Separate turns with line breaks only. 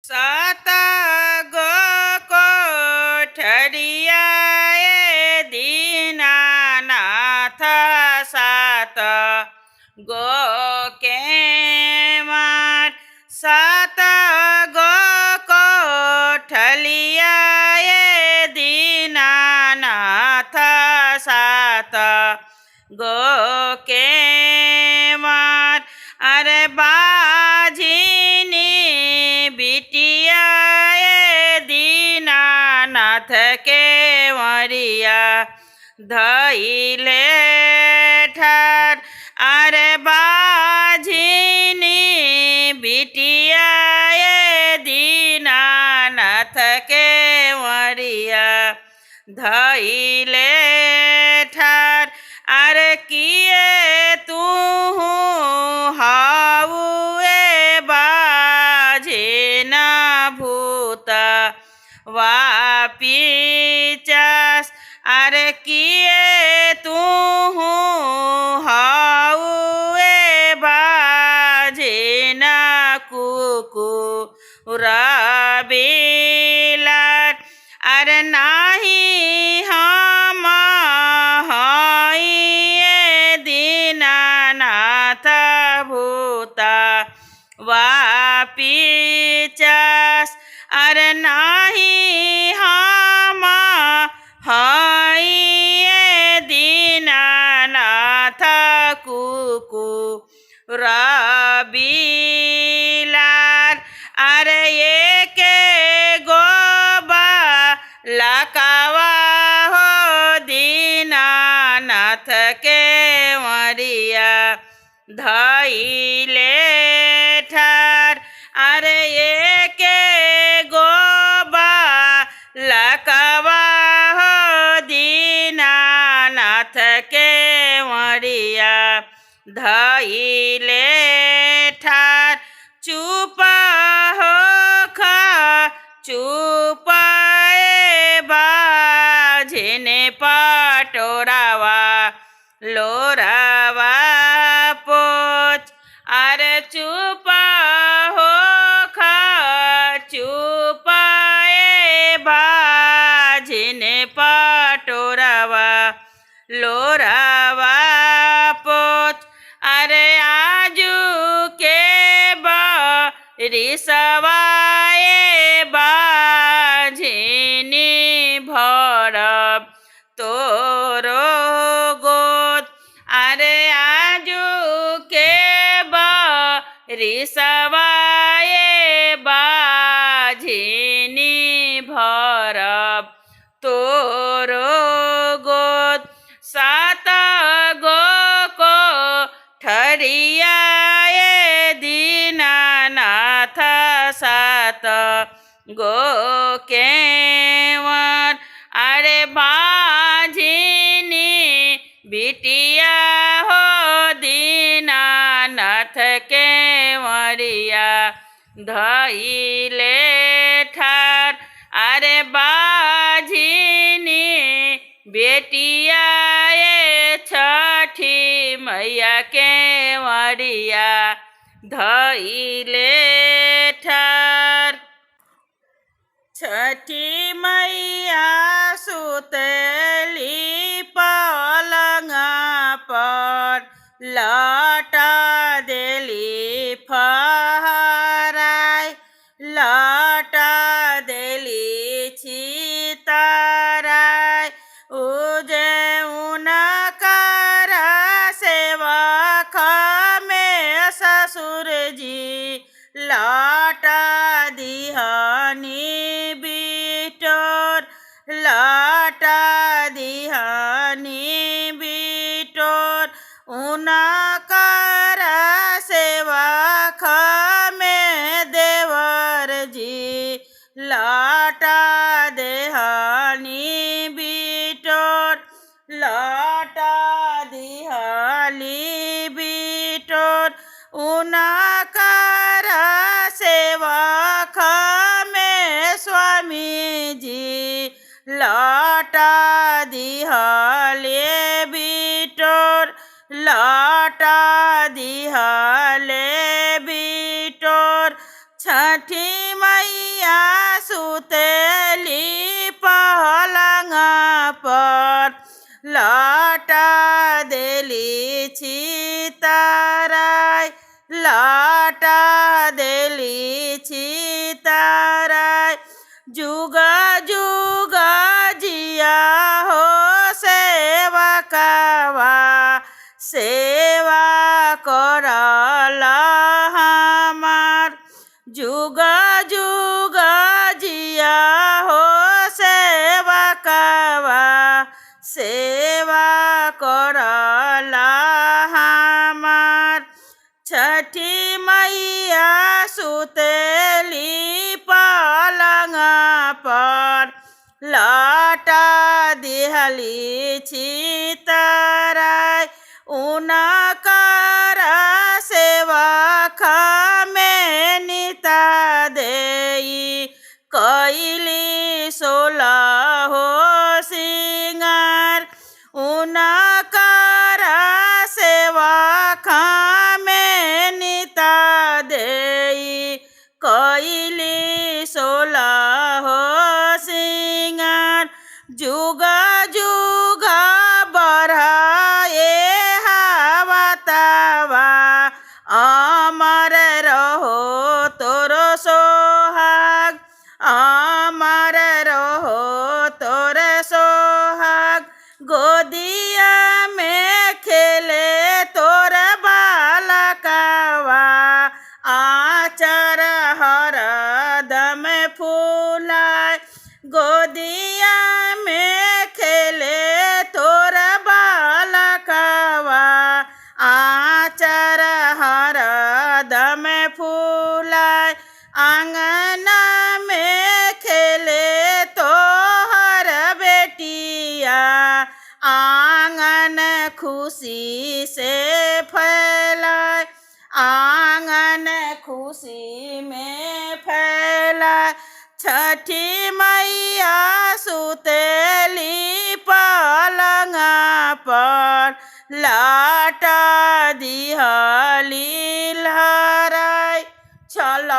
सात गो कोठरिया दीनानाथ सात गो के मार सात गो कोठलिया दीनानाथ सात गो के मार अरे बाझिनी बिटिया दीनानाथ के मरिया धैले ठार अरे बाझिनी बिटिया दीनानाथ के मरिया धैले ठार अरे किए तू हाउ बाझे न भूत वापिचास अरे किए तू हाउ बाझे न कुकुराबिलार अरे नाही हम दीनानाथ भूता वापिचास अरे नाही हम दीनानाथ कुकुराबिलार अरे एक गोबा लकावा हो दीनानाथ के मरिया धैले ठार अरे एक गोबा लकावा हो दीनानाथ के मरिया धैले ठार चुप हो खा चुप बाझने पटोरावा लोरावा पोच अरे चुप हो खा चुप बाझने पटोरावा लोरावा पोच अरे आजू के रिसवाए बाझिनी भरब तोरो गोद अरे आजू के रिसवाए बाझिनी भरब तोरो गोद सात गो कोठरिया दीनानाथ सात गो केवट अरे बाझिनी बिटिया हो दीनानाथ के मरिया धैले ठार अरे बाझिनी बेटिया छठी मैया के मरिया धैले ठार छठी मैया सुतली पलंग पर लटा देली फहराय लटा देली छितराय उजे उनकर सेवक में ससुर जी लटा दिहनी बिटोर लटा दिहनी बिटोर उनकर सेवक में देवर जी लटा देहनी बिटोर लटा दिहली बिटोर उनकर सेवक में स्वामी जी लटा दिहले बिटोर लटा दिहले बिटोर छठी मैया सुतेली पलंग पर लटा देली छितराई लटा देली छितराई जुग जुग जिया हो सेवकवा सेवा करल हमार जुग जुग जिया हो सेवकवा सेवा करल हमार छठी मैया सुतेली पलंग पर लटा दिहली छितराई उनकर सेवक में निता देई कैली 16 हो सिंगार उनकर सेवक में निता देई कैली 16 हो सिंगार जुग जुग बढ़ाए हवतवा अमर रहो तोरो सोहाग अमर रहो तोर सोहाग गोदिया में खेले तोर बालकवा आचर हरदम फूलाय गोदिया में खेले तोर बालकवा आचर हरदम फूलाय आंगना में खेले तोहर बेटिया आंगन खुशी से फैलाय आंगन खुशी में फैलाय छठी मैया सुतेली पलंग पर लाटा दिहली लहराई चल